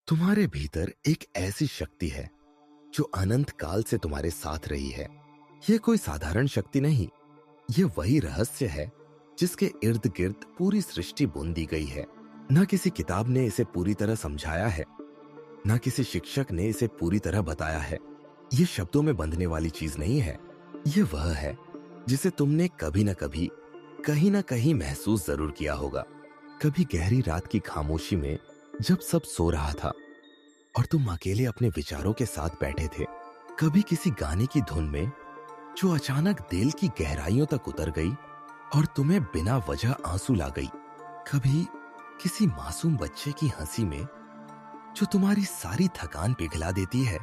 तुम्हारे भीतर एक ऐसी शक्ति है जो अनंत काल से तुम्हारे साथ रही है। यह कोई साधारण शक्ति नहीं, ये वही रहस्य है जिसके इर्द गिर्द पूरी सृष्टि बुन दी गई है। ना किसी किताब ने इसे पूरी तरह समझाया है, ना किसी शिक्षक ने इसे पूरी तरह बताया है। ये शब्दों में बंधने वाली चीज नहीं है। ये वह है जिसे तुमने कभी ना कभी कहीं ना कहीं महसूस जरूर किया होगा। कभी गहरी रात की खामोशी में जब सब सो रहा था और तुम अकेले अपने विचारों के साथ बैठे थे। कभी किसी गाने की धुन में जो अचानक दिल की गहराइयों तक उतर गई और तुम्हें बिना वजह आंसू ला गई। कभी किसी मासूम बच्चे की हंसी में जो तुम्हारी सारी थकान पिघला देती है।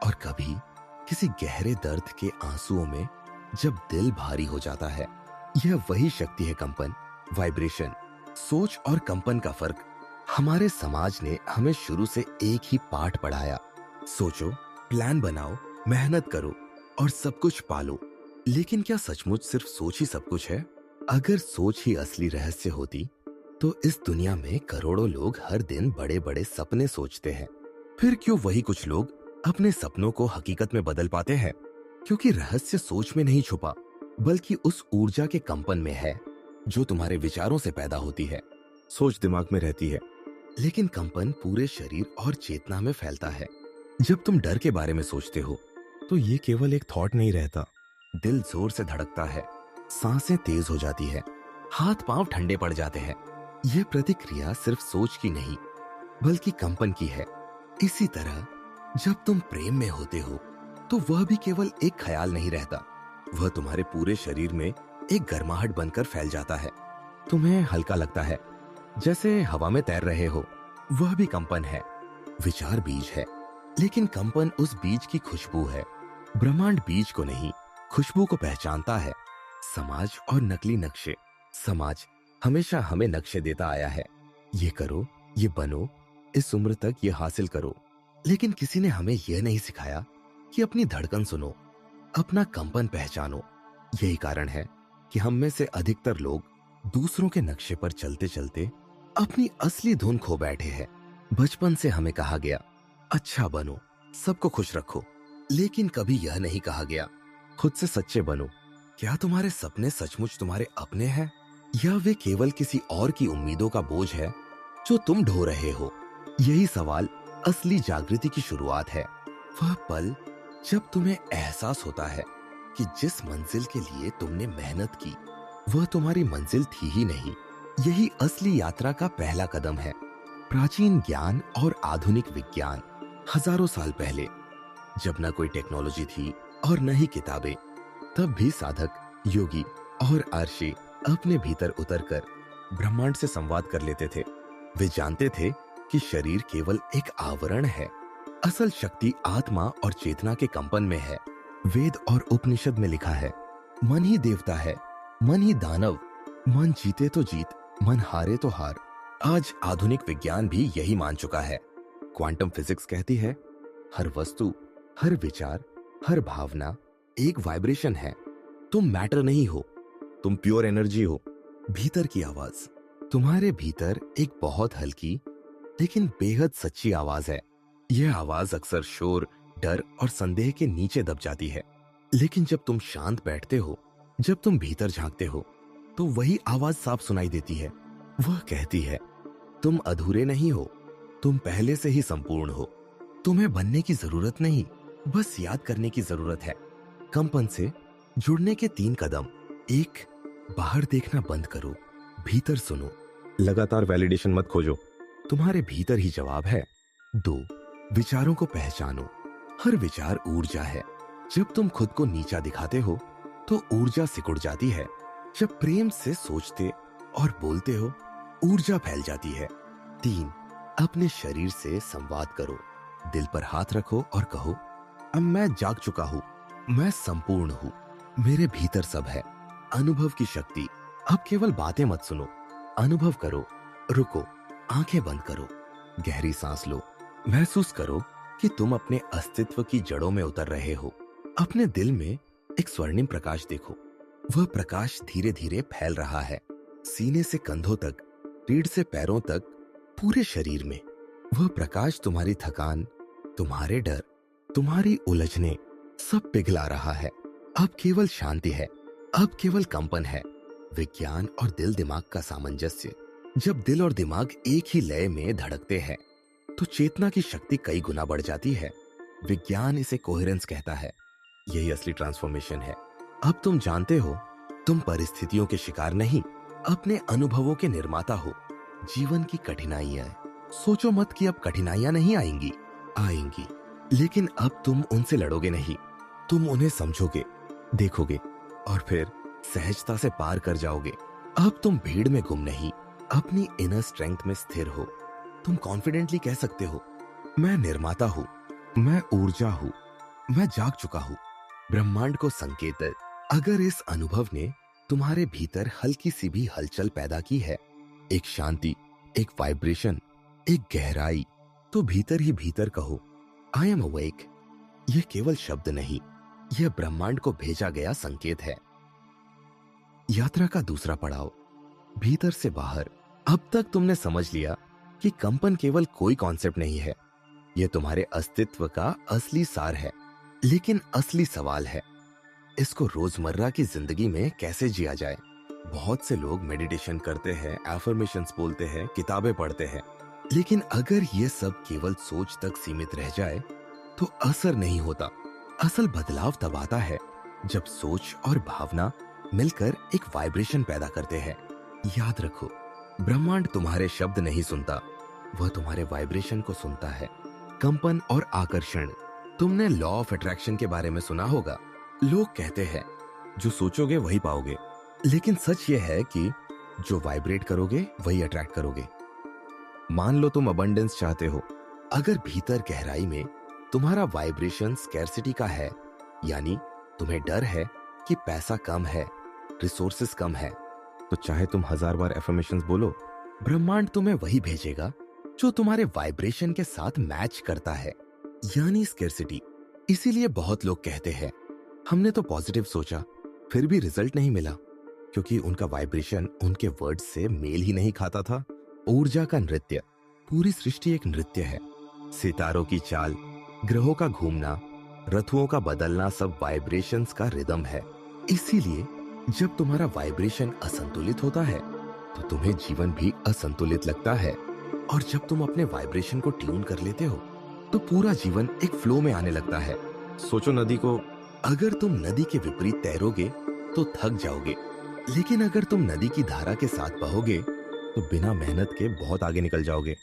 और कभी किसी गहरे दर्द के आंसुओं में जब दिल भारी हो जाता है। यह वही शक्ति है, कंपन, वाइब्रेशन। सोच और कंपन का फर्क हमारे समाज ने हमें शुरू से एक ही पाठ पढ़ाया। सोचो, प्लान बनाओ, मेहनत करो और सब कुछ पालो। लेकिन क्या सचमुच सिर्फ सोच ही सब कुछ है? अगर सोच ही असली रहस्य होती तो इस दुनिया में करोड़ों लोग हर दिन बड़े बड़े सपने सोचते हैं। फिर क्यों वही कुछ लोग अपने सपनों को हकीकत में बदल पाते हैं? क्योंकि रहस्य सोच में नहीं छुपा, बल्कि उस ऊर्जा के कंपन में है जो तुम्हारे विचारों से पैदा होती है। सोच दिमाग में रहती है, लेकिन कंपन पूरे शरीर और चेतना में फैलता है। जब तुम डर के बारे में सोचते हो तो ये केवल एक थॉट नहीं रहता। दिल जोर से धड़कता है, सांसें तेज हो जाती है, हाथ पांव ठंडे पड़ जाते हैं। यह प्रतिक्रिया सिर्फ सोच की नहीं, बल्कि कंपन की है। इसी तरह जब तुम प्रेम में होते हो तो वह भी केवल एक ख्याल नहीं रहता, वह तुम्हारे पूरे शरीर में एक गर्माहट बनकर फैल जाता है। तुम्हें हल्का लगता है, जैसे हवा में तैर रहे हो। वह भी कंपन है। विचार बीज है, लेकिन कंपन उस बीज की खुशबू है। ब्रह्मांड बीज को नहीं, खुशबू को पहचानता है। समाज और नकली नक्शे। समाज हमेशा हमें नक्शे देता आया है, ये करो, ये बनो, इस उम्र तक ये हासिल करो। लेकिन किसी ने हमें यह नहीं सिखाया कि अपनी धड़कन सुनो, अपना कंपन पहचानो। यही कारण है कि हम में से अधिकतर लोग दूसरों के नक्शे पर चलते चलते अपनी असली धुन खो बैठे हैं। बचपन से हमें कहा गया, अच्छा बनो, सबको खुश रखो। लेकिन कभी यह नहीं कहा गया, खुद से सच्चे बनो। क्या तुम्हारे सपने सचमुच तुम्हारे अपने हैं, या वे केवल किसी और की उम्मीदों का बोझ है जो तुम ढो रहे हो? यही सवाल असली जागृति की शुरुआत है। वह पल जब तुम्हें एहसास होता है कि जिस मंजिल के लिए तुमने मेहनत की वह तुम्हारी मंजिल थी ही नहीं। यही असली यात्रा का पहला कदम है। प्राचीन ज्ञान और आधुनिक विज्ञान। हजारों साल पहले, जब न कोई टेक्नोलॉजी थी और न ही किताबें, तब भी साधक, योगी और आर्षी अपने भीतर उतरकर ब्रह्मांड से संवाद कर लेते थे। वे जानते थे कि शरीर केवल एक आवरण है, असल शक्ति आत्मा और चेतना के कंपन में है। वेद और उपनिषद में लिखा है, मन ही देवता है, मन ही दानव, मन जीते तो जीत, मन हारे तो हार। आज आधुनिक विज्ञान भी यही मान चुका है। क्वांटम फिजिक्स कहती है, हर वस्तु, हर विचार, हर भावना एक वाइब्रेशन है। तुम मैटर नहीं हो, तुम प्योर एनर्जी हो। भीतर की आवाज। तुम्हारे भीतर एक बहुत हल्की लेकिन बेहद सच्ची आवाज है। यह आवाज अक्सर शोर, डर और संदेह के नीचे दब जाती है। लेकिन जब तुम शांत बैठते हो, जब तुम भीतर झांकते हो, तो वही आवाज साफ सुनाई देती है। वह कहती है, तुम अधूरे नहीं हो, तुम पहले से ही संपूर्ण हो। तुम्हें बनने की जरूरत नहीं, बस याद करने की जरूरत है। कंपन से जुड़ने के 3 कदम। 1, बाहर देखना बंद करो, भीतर सुनो। लगातार वैलिडेशन मत खोजो, तुम्हारे भीतर ही जवाब है। 2, विचारों को पहचानो। हर विचार ऊर्जा है। जब तुम खुद को नीचा दिखाते हो तो ऊर्जा सिकुड़ जाती है। जब प्रेम से सोचते और बोलते हो, ऊर्जा फैल जाती है। 3, अपने शरीर से संवाद करो। दिल पर हाथ रखो और कहो, अब मैं जाग चुका हूं, मैं संपूर्ण हूं, मेरे भीतर सब है। अनुभव की शक्ति। अब केवल बातें मत सुनो, अनुभव करो। रुको, आंखें बंद करो, गहरी सांस लो। महसूस करो कि तुम अपने अस्तित्व की जड़ों में उतर रहे हो। अपने दिल में एक स्वर्णिम प्रकाश देखो। वह प्रकाश धीरे धीरे फैल रहा है, सीने से कंधों तक, रीढ़ से पैरों तक, पूरे शरीर में। वह प्रकाश तुम्हारी थकान, तुम्हारे डर, तुम्हारी उलझने सब पिघला रहा है। अब केवल शांति है, अब केवल कंपन है, विज्ञान और दिल दिमाग का सामंजस्य। जब दिल और दिमाग एक ही लय में धड़कते हैं तो चेतना की शक्ति कई गुना बढ़ जाती है। विज्ञान इसे कोहेरेंस कहता है। यही असली ट्रांसफॉर्मेशन है। अब तुम जानते हो, तुम परिस्थितियों के शिकार नहीं, अपने अनुभवों के निर्माता हो। जीवन की कठिनाइयां, सोचो मत कि अब कठिनाइयां नहीं आएंगी, आएंगी, लेकिन अब तुम उनसे लड़ोगे नहीं। तुम उन्हें समझोगे, देखोगे और फिर सहजता से पार कर जाओगे। अब तुम भीड़ में गुम नहीं, अपनी इनर स्ट्रेंथ में स्थिर हो। तुम कॉन्फिडेंटली कह सकते हो, मैं निर्माता हूं, मैं ऊर्जा हूं, मैं जाग चुका हूं। ब्रह्मांड को संकेत, अगर इस अनुभव ने तुम्हारे भीतर हल्की सी भी हलचल पैदा की है, एक शांति, एक वाइब्रेशन, एक गहराई, तो भीतर ही भीतर कहो, आई एम अवेक। यह केवल शब्द नहीं, यह ब्रह्मांड को भेजा गया संकेत है। यात्रा का दूसरा पड़ाव, भीतर से बाहर। अब तक तुमने समझ लिया कि कंपन केवल कोई कॉन्सेप्ट नहीं है, यह तुम्हारे अस्तित्व का असली सार है। लेकिन असली सवाल है, इसको रोजमर्रा की जिंदगी में कैसे जिया जाए। बहुत से लोग मेडिटेशन करते हैं, एफर्मेशंस बोलते हैं, किताबें पढ़ते हैं, लेकिन अगर ये सब केवल सोच तक सीमित रह जाए तो असर नहीं होता। असल बदलाव तब आता है जब सोच और भावना मिलकर एक वाइब्रेशन पैदा करते हैं। याद रखो, ब्रह्मांड तुम्हारे शब्द नहीं सुनता, वह तुम्हारे वाइब्रेशन को सुनता है। कंपन और आकर्षण, तुमने लॉ ऑफ अट्रैक्शन के बारे में सुना होगा। लोग कहते हैं जो सोचोगे वही पाओगे, लेकिन सच यह है कि जो वाइब्रेट करोगे वही अट्रैक्ट करोगे। मान लो तुम अबंडेंस चाहते हो, अगर भीतर गहराई में तुम्हारा वाइब्रेशन स्कैर्सिटी का है, यानी तुम्हें डर है कि पैसा कम है, रिसोर्सेस कम है, तो चाहे तुम 1000 बार एफर्मेशंस बोलो, ब्रह्मांड तुम्हें वही भेजेगा जो तुम्हारे वाइब्रेशन के साथ मैच करता है, यानी स्कैर्सिटी। इसीलिए बहुत लोग कहते हैं हमने तो पॉजिटिव सोचा फिर भी रिजल्ट नहीं मिला, क्योंकि उनका वाइब्रेशन उनके वर्ड्स से मेल ही नहीं खाता था। ऊर्जा का नृत्य, पूरी सृष्टि एक नृत्य है। सितारों की चाल, ग्रहों का घूमना, ऋतुओं का बदलना सब वाइब्रेशंस का रिदम है। इसीलिए जब तुम्हारा वाइब्रेशन असंतुलित होता है तो तुम्हें जीवन भी असंतुलित लगता है, और जब तुम अपने वाइब्रेशन को ट्यून कर लेते हो तो पूरा जीवन एक फ्लो में आने लगता है। सोचो नदी को, अगर तुम नदी के विपरीत तैरोगे तो थक जाओगे, लेकिन अगर तुम नदी की धारा के साथ बहोगे तो बिना मेहनत के बहुत आगे निकल जाओगे।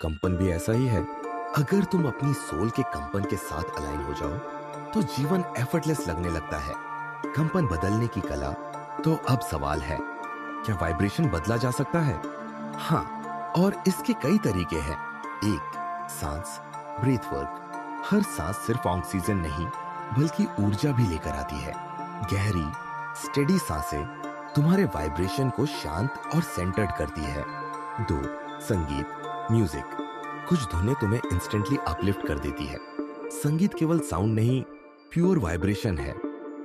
कंपन भी ऐसा ही है। अगर तुम अपनी सोल के कंपन के साथ अलाइन हो जाओ तो जीवन एफर्टलेस लगने लगता है। कंपन बदलने की कला। तो अब सवाल है, क्या वाइब्रेशन बदला जा सकता है? हाँ, और इसके कई तरीके हैं। एक, सांस, ब्रीथ वर्क। हर सांस सिर्फ ऑक्सीजन नहीं बल्कि ऊर्जा भी लेकर आती है। गहरी स्टेडी सांसें तुम्हारे वाइब्रेशन को शांत और सेंटर्ड करती है। 2, संगीत, म्यूजिक। कुछ धुनें तुम्हें इंस्टेंटली अपलिफ्ट कर देती है। संगीत केवल साउंड नहीं, प्योर वाइब्रेशन है।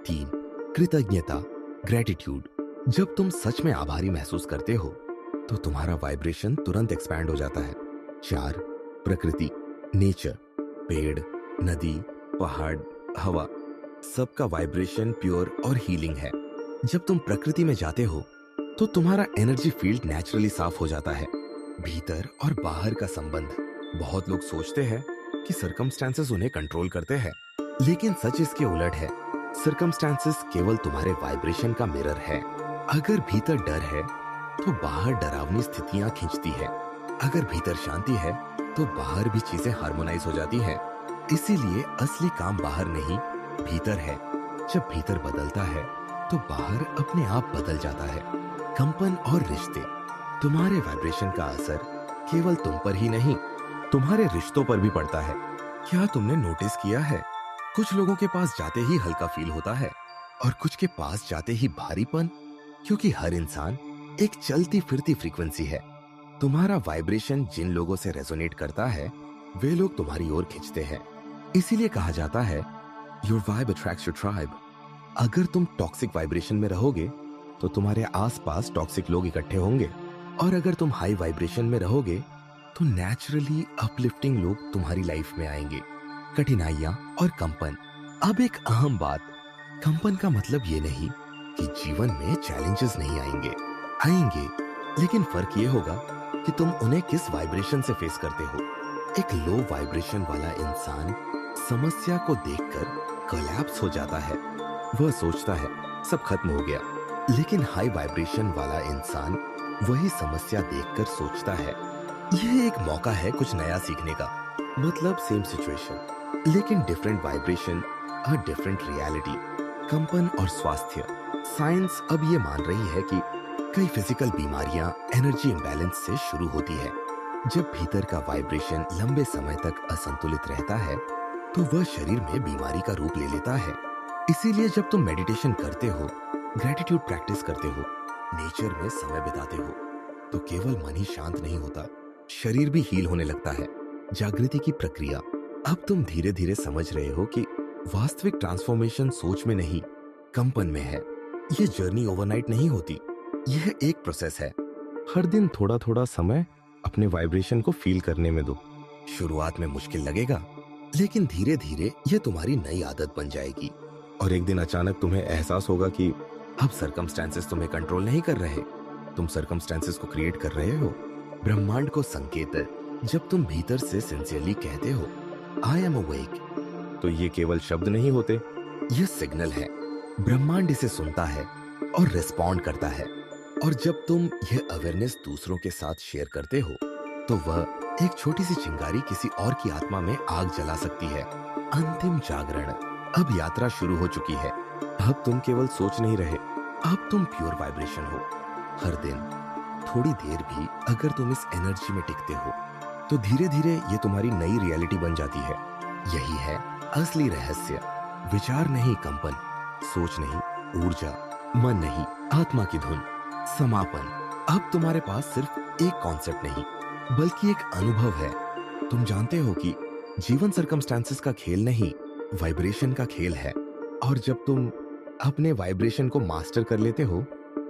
3, कृतज्ञता, ग्रेटिट्यूड। जब तुम सच में आभारी महसूस करते हो तो तुम्हारा वाइब्रेशन तुरंत एक्सपैंड हो जाता है। 4, प्रकृति, नेचर। पेड़, नदी, पहाड़, हवा, सबका वाइब्रेशन प्योर और हीलिंग है। जब तुम प्रकृति में जाते हो तो तुम्हारा एनर्जी फील्ड नेचुरली साफ हो जाता है। भीतर और बाहर का संबंध। बहुत लोग सोचते हैं कि सर्कमस्टेंसेस उन्हें कंट्रोल करते हैं, लेकिन सच इसके उलट है। सर्कमस्टेंसेस केवल तुम्हारे वाइब्रेशन का मिरर है। अगर भीतर डर है तो बाहर डरावनी स्थितियां खींचती है। अगर भीतर शांति है तो बाहर भी चीजें हार्मोनाइज हो जाती हैं। इसीलिए असली काम बाहर नहीं, भीतर है। जब भीतर बदलता है तो बाहर अपने आप बदल जाता है। कंपन और रिश्ते। तुम्हारे वाइब्रेशन का असर केवल तुम पर ही नहीं, तुम्हारे रिश्तों पर भी पड़ता है। क्या तुमने नोटिस किया है, कुछ लोगों के पास जाते ही हल्का फील होता है और कुछ के पास जाते ही भारीपन? क्योंकि हर इंसान एक चलती फिरती फ्रीक्वेंसी है। तुम्हारा वाइब्रेशन जिन लोगों से रेजोनेट करता है वे लोग तुम्हारी ओर खींचते हैं। इसीलिए कहा जाता है your vibe attracts your tribe. अगर तुम टॉक्सिक वाइब्रेशन में रहोगे तो तुम्हारे आसपास टॉक्सिक लोग इकट्ठे होंगे, और अगर तुम हाई वाइब्रेशन में रहोगे तो नेचुरली अपलिफ्टिंग लोग तुम्हारी लाइफ में आएंगे। कठिनाइयां और कंपन। अब एक अहम बात, कंपन का मतलब ये नहीं कि जीवन में चैलेंजेस नहीं आएंगे, आएंगे, लेकिन फर्क ये होगा कि तुम उन्हें किस वाइब्रेशन से फेस करते हो। एक लो वाइब्रेशन वाला इंसान समस्या को देखकर कोलैप्स हो जाता है। वह सोचता है सब खत्म हो गया। लेकिन हाई वाइब्रेशन वाला इंसान वही समस्या देखकर सोचता है यह एक मौका है कुछ नया सीखने का। मतलब सेम सिचुएशन लेकिन different vibration, a different reality. कंपन और स्वास्थ्य। साइंस अब ये मान रही है कि कई फिजिकल बीमारियां एनर्जी इंबैलेंस से शुरू होती है। जब भीतर का वाइब्रेशन लंबे समय तक असंतुलित रहता है तो वह शरीर में बीमारी का रूप ले लेता है। इसीलिए जब तुम मेडिटेशन करते हो, ग्रेटिट्यूड प्रैक्टिस करते हो, नेचर में समय बिताते हो, तो केवल मन ही शांत नहीं होता, शरीर भी हील होने लगता है। जागृति की प्रक्रिया। अब तुम धीरे धीरे समझ रहे हो कि वास्तविक ट्रांसफॉर्मेशन सोच में नहीं, कंपन में है। यह जर्नी ओवरनाइट नहीं होती, यह एक प्रोसेस है। हर दिन थोड़ा थोड़ा समय अपने वाइब्रेशन को फील करने में दो। शुरुआत में मुश्किल लगेगा, लेकिन धीरे धीरे यह तुम्हारी नई आदत बन जाएगी। और एक दिन अचानक तुम्हें एहसास होगा कि अब सर्कमस्टेंसेस तुम्हें कंट्रोल नहीं कर रहे, तुम सर्कमस्टेंसेस को क्रिएट कर रहे हो। ब्रह्मांड को संकेत है। जब तुम भीतर से सिंसियरली कहते हो आई एम अवेक, तो ये केवल शब्द नहीं होते, यह सिग्नल है। ब्रह्मांड इसे सुनता है और रिस्पॉन्ड करता है। और जब तुम यह अवेयरनेस दूसरों के साथ शेयर करते हो तो वह एक छोटी सी चिंगारी किसी और की आत्मा में आग जला सकती है। अंतिम जागरण। अब यात्रा शुरू हो चुकी है। अब तुम केवल सोच नहीं रहे, अब तुम प्योर वाइब्रेशन हो। हर दिन थोड़ी देर भी अगर तुम इस एनर्जी में टिकते हो तो धीरे धीरे ये तुम्हारी नई रियलिटी बन जाती है। यही है असली रहस्य। विचार नहीं कंपन, सोच नहीं ऊर्जा, मन नहीं आत्मा की धुन, समापन। अब तुम्हारे पास सिर्फ एक कॉन्सेप्ट नहीं बल्कि एक अनुभव है। तुम जानते हो कि जीवन सर्कमस्टेंसेस का खेल नहीं, वाइब्रेशन का खेल है। और जब तुम अपने वाइब्रेशन को मास्टर कर लेते हो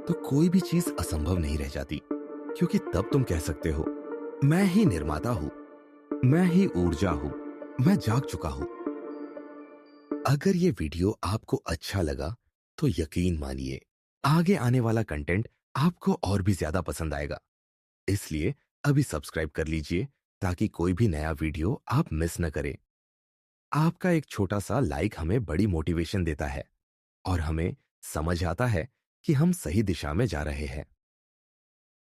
तो कोई भी चीज असंभव नहीं रह जाती, क्योंकि तब तुम कह सकते हो मैं ही निर्माता हूं, मैं ही ऊर्जा हूं, मैं जाग चुका हूं। अगर ये वीडियो आपको अच्छा लगा तो यकीन मानिए आगे आने वाला कंटेंट आपको और भी ज्यादा पसंद आएगा। इसलिए अभी सब्सक्राइब कर लीजिए ताकि कोई भी नया वीडियो आप मिस न करें। आपका एक छोटा सा लाइक हमें बड़ी मोटिवेशन देता है और हमें समझ आता है कि हम सही दिशा में जा रहे हैं।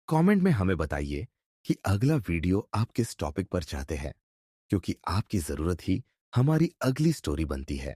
कमेंट में हमें बताइए कि अगला वीडियो आप किस टॉपिक पर चाहते हैं, क्योंकि आपकी जरूरत ही हमारी अगली स्टोरी बनती है।